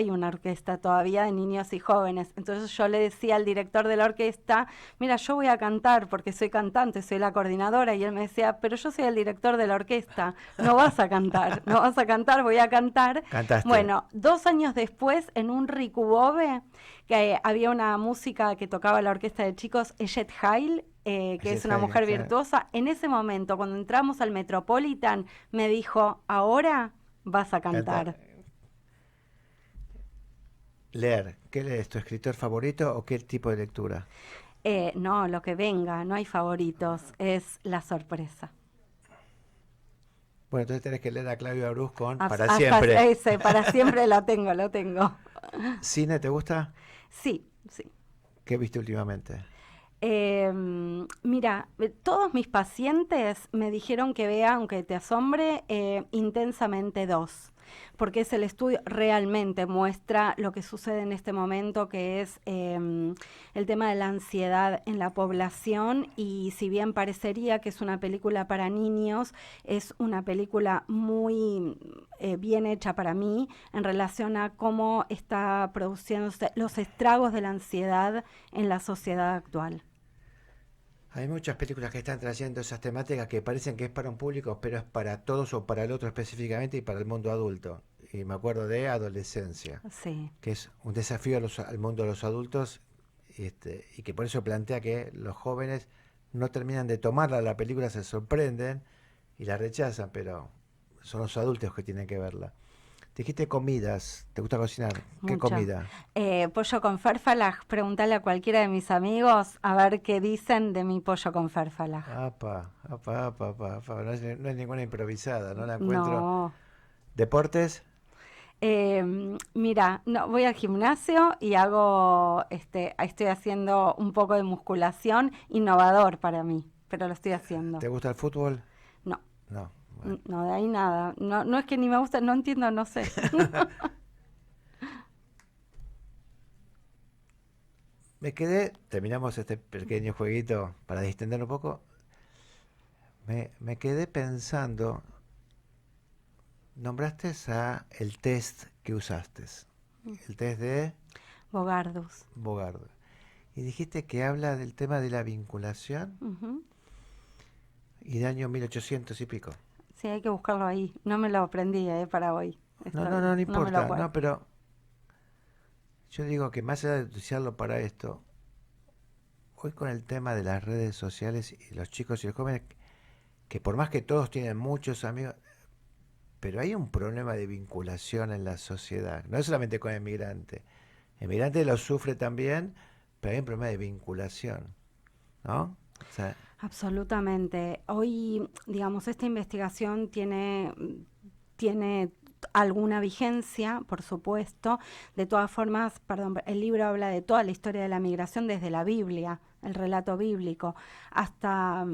una orquesta todavía de niños y jóvenes. Entonces yo le decía al director de la orquesta, mira, yo voy a cantar porque soy cantante, soy la coordinadora. Y él me decía, pero yo soy el director de la orquesta, no vas a cantar, no vas a cantar, voy a cantar. ¿Cantaste? Bueno, 2 años después, en un Ricubobe, que había una música que tocaba la orquesta de chicos, Jet Hail, que es una mujer virtuosa. En ese momento, cuando entramos al Metropolitan, me dijo, ahora vas a cantar. Leer, ¿qué lees? ¿Tu escritor favorito o qué tipo de lectura? No, lo que venga, no hay favoritos, es la sorpresa. Bueno, entonces tenés que leer a Claudio Abruz con Para Hasta Siempre. ese, para siempre lo tengo. ¿Cine te gusta? Sí. ¿Qué viste últimamente? Mira, todos mis pacientes me dijeron que vea, aunque te asombre, Intensamente 2, porque es el estudio, realmente muestra lo que sucede en este momento, que es el tema de la ansiedad en la población, y si bien parecería que es una película para niños, es una película muy bien hecha para mí en relación a cómo está produciéndose los estragos de la ansiedad en la sociedad actual. Hay muchas películas que están trayendo esas temáticas que parecen que es para un público, pero es para todos o para el otro específicamente y para el mundo adulto. Y me acuerdo de Adolescencia, Sí. que es un desafío al mundo de los adultos y que por eso plantea que los jóvenes no terminan de tomarla, la película se sorprenden y la rechazan, pero son los adultos que tienen que verla. Dijiste comidas, ¿te gusta cocinar? ¿Qué Mucho. comida? Pollo con férfalas, preguntarle a cualquiera de mis amigos a ver qué dicen de mi pollo con férfalas. Apa. No es ninguna improvisada, no la encuentro. No. ¿Deportes? Mira, no, voy al gimnasio y estoy haciendo un poco de musculación, innovador para mí, pero lo estoy haciendo. ¿Te gusta el fútbol? No. No. Bueno. No, de ahí nada. No es que ni me gusta, no entiendo, no sé. Terminamos este pequeño jueguito para distender un poco. Me quedé pensando, nombraste el test que usaste, el test de Bogardus. Bogard. Y dijiste que habla del tema de la vinculación Uh-huh. y de año 1800 y pico. Sí, hay que buscarlo ahí. No me lo aprendí para hoy. No importa, me lo pero yo digo que más allá de utilizarlo para esto, hoy con el tema de las redes sociales y los chicos y los jóvenes, que por más que todos tienen muchos amigos, pero hay un problema de vinculación en la sociedad, no es solamente con el migrante. El migrante lo sufre también, pero hay un problema de vinculación, ¿no? O sea, Absolutamente. Hoy, digamos, esta investigación tiene alguna vigencia, por supuesto. De todas formas, el libro habla de toda la historia de la migración desde la Biblia, el relato bíblico, hasta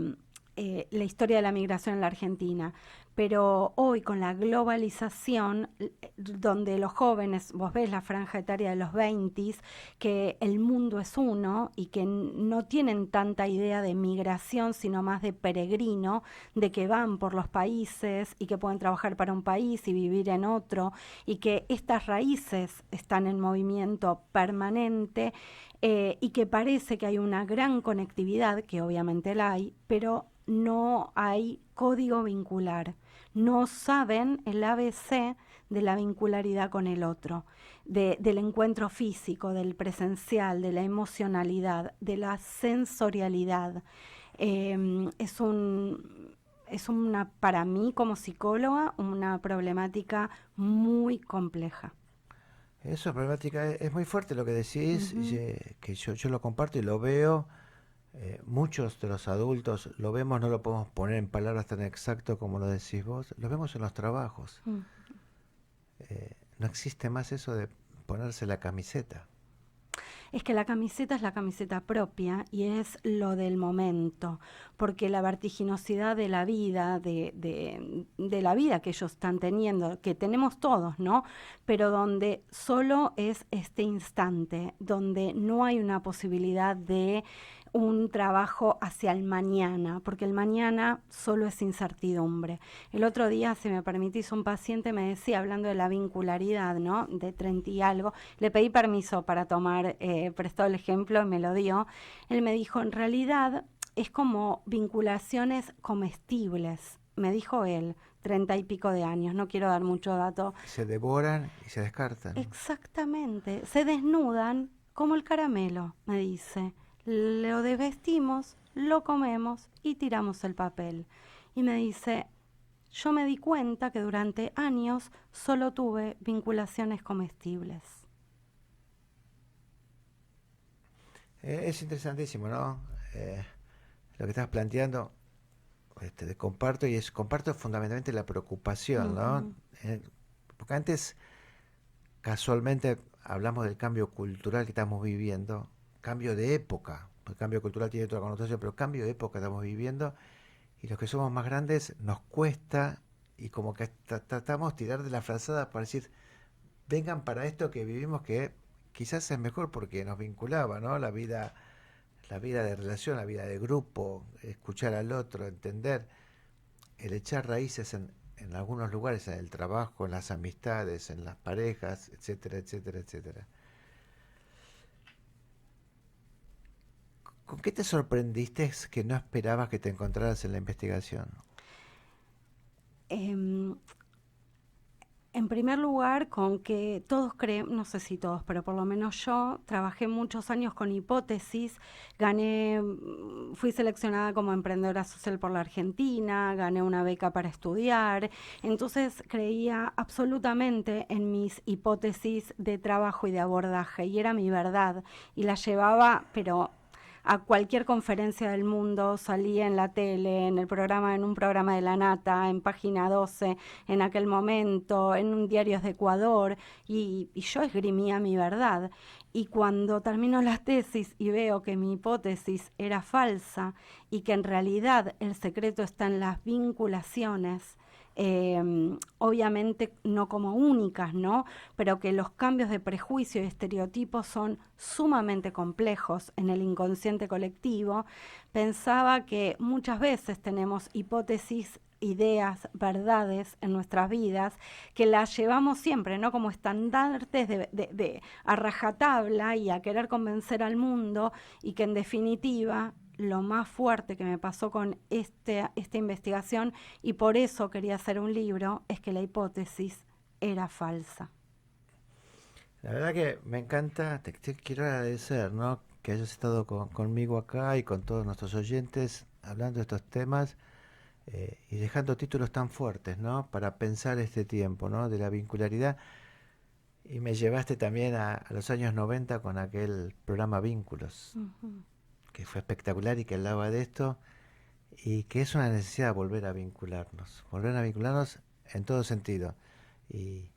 la historia de la migración en la Argentina. Pero hoy, con la globalización, donde los jóvenes, vos ves la franja etaria de los 20, que el mundo es uno y que no tienen tanta idea de migración, sino más de peregrino, de que van por los países y que pueden trabajar para un país y vivir en otro, y que estas raíces están en movimiento permanente, y que parece que hay una gran conectividad, que obviamente la hay, pero no hay código vincular. No saben el ABC de la vincularidad con el otro, del encuentro físico, del presencial, de la emocionalidad, de la sensorialidad. Es una, para mí como psicóloga, una problemática muy compleja. Eso, problemática, es muy fuerte lo que decís, que yo lo comparto y lo veo. Muchos de los adultos lo vemos, no lo podemos poner en palabras tan exacto como lo decís vos, lo vemos en los trabajos. No existe más eso de ponerse la camiseta. Es que la camiseta es la camiseta propia y es lo del momento, porque la vertiginosidad de la vida, de la vida que ellos están teniendo, que tenemos todos, ¿no? Pero donde solo es este instante, donde no hay una posibilidad de un trabajo hacia el mañana, porque el mañana solo es incertidumbre. El otro día, si me permitís, un paciente me decía, hablando de la vincularidad, ¿no?, de 30 y algo, le pedí permiso para tomar, prestó el ejemplo y me lo dio. Él me dijo, en realidad es como vinculaciones comestibles, me dijo él, 30 y pico de años, no quiero dar mucho dato. Se devoran y se descartan. Exactamente, se desnudan como el caramelo, me dice. Lo desvestimos, lo comemos y tiramos el papel. Y me dice, yo me di cuenta que durante años solo tuve vinculaciones comestibles. Es interesantísimo, ¿no? Lo que estás planteando, comparto, y comparto fundamentalmente la preocupación, ¿no? Porque antes, casualmente, hablamos del cambio cultural que estamos viviendo, cambio de época, el cambio cultural tiene otra connotación, pero cambio de época estamos viviendo, y los que somos más grandes nos cuesta, y como que tratamos de tirar de la frazada para decir, vengan para esto que vivimos, que quizás es mejor porque nos vinculaba, ¿no? La vida de relación, la vida de grupo, escuchar al otro, entender, el echar raíces en algunos lugares, en el trabajo, en las amistades, en las parejas, etcétera, etcétera, etcétera. ¿Con qué te sorprendiste que no esperabas que te encontraras en la investigación? En primer lugar, con que todos creemos, no sé si todos, pero por lo menos yo trabajé muchos años con hipótesis, fui seleccionada como emprendedora social por la Argentina, gané una beca para estudiar, entonces creía absolutamente en mis hipótesis de trabajo y de abordaje, y era mi verdad, y la llevaba, pero a cualquier conferencia del mundo, salía en la tele, en un programa de La Nata, en Página 12, en aquel momento, en un diario de Ecuador, y yo esgrimía mi verdad. Y cuando termino la tesis y veo que mi hipótesis era falsa y que en realidad el secreto está en las vinculaciones, obviamente no como únicas, ¿no?, pero que los cambios de prejuicio y estereotipos son sumamente complejos en el inconsciente colectivo, pensaba que muchas veces tenemos hipótesis, ideas, verdades en nuestras vidas, que las llevamos siempre, ¿no?, como estandartes de a rajatabla y a querer convencer al mundo, y que en definitiva lo más fuerte que me pasó con esta investigación, y por eso quería hacer un libro, es que la hipótesis era falsa. La verdad que me encanta, te quiero agradecer, ¿no?, que hayas estado conmigo acá y con todos nuestros oyentes hablando de estos temas, y dejando títulos tan fuertes, ¿no?, para pensar este tiempo, ¿no?, de la vincularidad. Y me llevaste también a los años 90 con aquel programa Vínculos, que fue espectacular y que hablaba de esto, y que es una necesidad volver a vincularnos en todo sentido. Y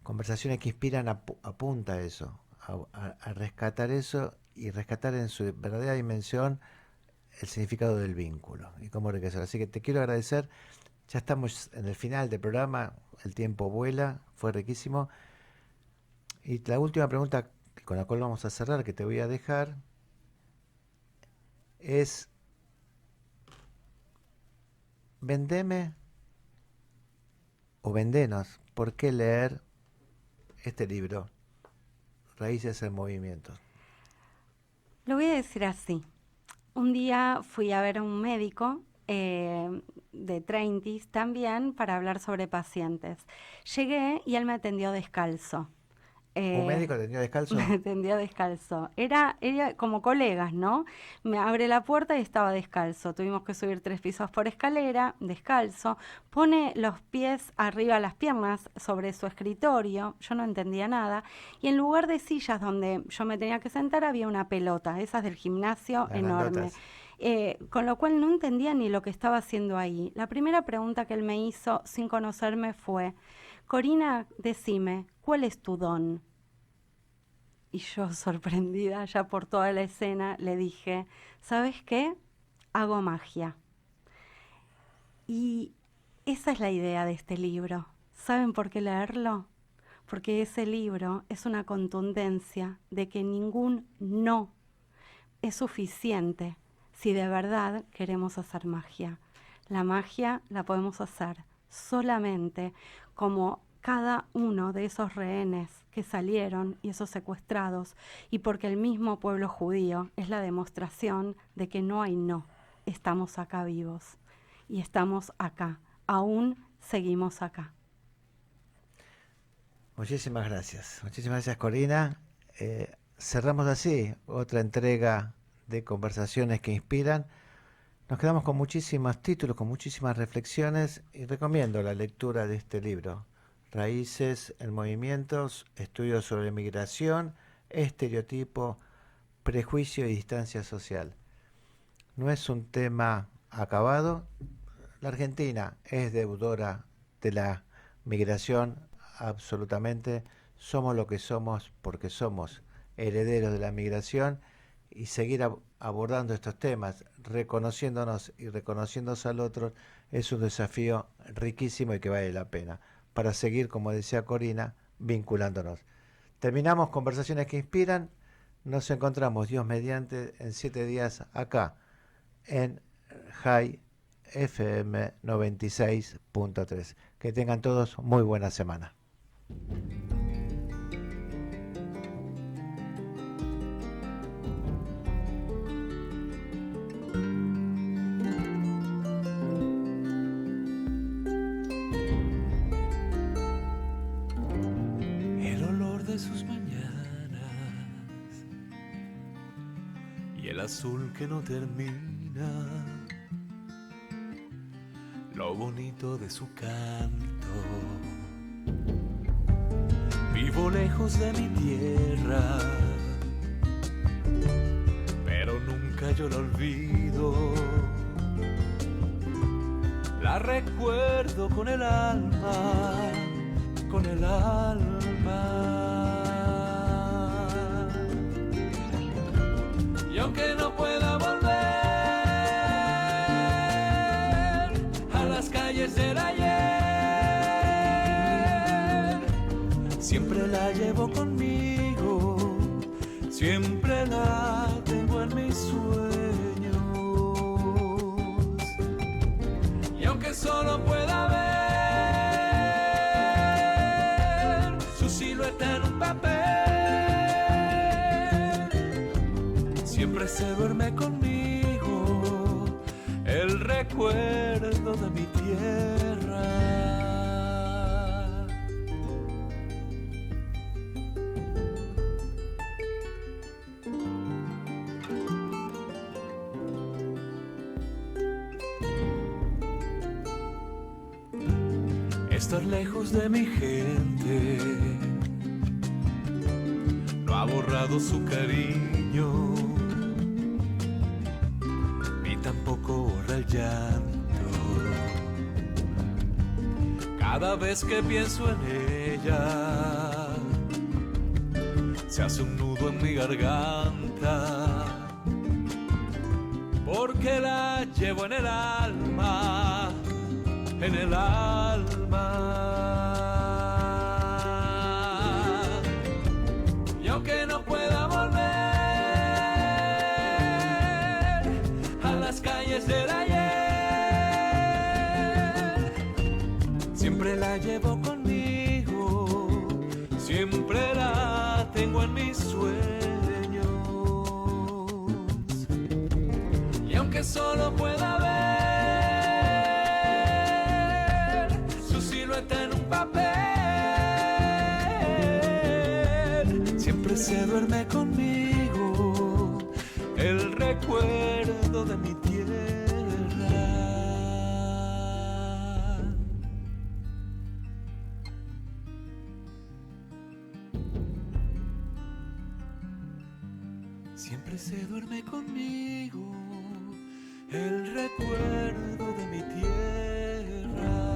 Conversaciones que Inspiran apunta a eso, a rescatar eso, y rescatar en su verdadera dimensión el significado del vínculo y cómo enriquecerlo. Así que te quiero agradecer. Ya estamos en el final del programa, el tiempo vuela, fue riquísimo. Y la última pregunta con la cual vamos a cerrar, que te voy a dejar, es: vendeme o vendenos, ¿por qué leer este libro, Raíces en Movimiento? Lo voy a decir así. Un día fui a ver a un médico de 30 también para hablar sobre pacientes. Llegué y él me atendió descalzo. ¿Un médico atendió descalzo? Me atendió descalzo. Era como colegas, ¿no? Me abre la puerta y estaba descalzo. Tuvimos que subir 3 pisos por escalera, descalzo. Pone los pies arriba, las piernas, sobre su escritorio. Yo no entendía nada. Y en lugar de sillas donde yo me tenía que sentar, había una pelota, esas del gimnasio, enorme. Con lo cual no entendía ni lo que estaba haciendo ahí. La primera pregunta que él me hizo, sin conocerme, fue: Corina, decime, ¿cuál es tu don? Y yo, sorprendida ya por toda la escena, le dije: ¿sabes qué? Hago magia. Y esa es la idea de este libro. ¿Saben por qué leerlo? Porque ese libro es una contundencia de que ningún no es suficiente si de verdad queremos hacer magia. La magia la podemos hacer solamente como cada uno de esos rehenes que salieron y esos secuestrados, y porque el mismo pueblo judío es la demostración de que no hay no. Estamos acá vivos y estamos acá, aún seguimos acá. Muchísimas gracias Corina. Cerramos así otra entrega de Conversaciones que Inspiran. Nos quedamos con muchísimos títulos, con muchísimas reflexiones, y recomiendo la lectura de este libro, Raíces en Movimientos, Estudios sobre Migración, Estereotipo, Prejuicio y Distancia Social. No es un tema acabado. La Argentina es deudora de la migración, absolutamente. Somos lo que somos porque somos herederos de la migración, y seguir abordando estos temas, reconociéndonos y reconociéndonos al otro, es un desafío riquísimo y que vale la pena para seguir, como decía Corina, vinculándonos. Terminamos Conversaciones que Inspiran. Nos encontramos, Dios mediante, en 7 días acá en High FM 96.3. Que tengan todos muy buena semana. El olor de sus mañanas y el azul que no termina, lo bonito de su canto. Vivo lejos de mi tierra, pero nunca yo la olvido. La recuerdo con el alma, con el alma. Y aunque no pueda volver a las calles del ayer, siempre la llevo conmigo, siempre la tengo en mis sueños. Y aunque solo pueda ver su silueta en un papel, siempre se duerme conmigo el recuerdo de mi tierra. Estar lejos de mi gente no ha borrado su cariño, ni tampoco borra el llanto. Cada vez que pienso en ella, se hace un nudo en mi garganta, porque la llevo en el alma, en el alma. Y aunque no pueda volver a las calles del ayer, siempre la llevo conmigo, siempre la tengo en mis sueños. Y aunque solo pueda ver su silueta en un papel, siempre se duerme conmigo el recuerdo de mi tierra. Siempre se duerme conmigo el recuerdo de mi tierra.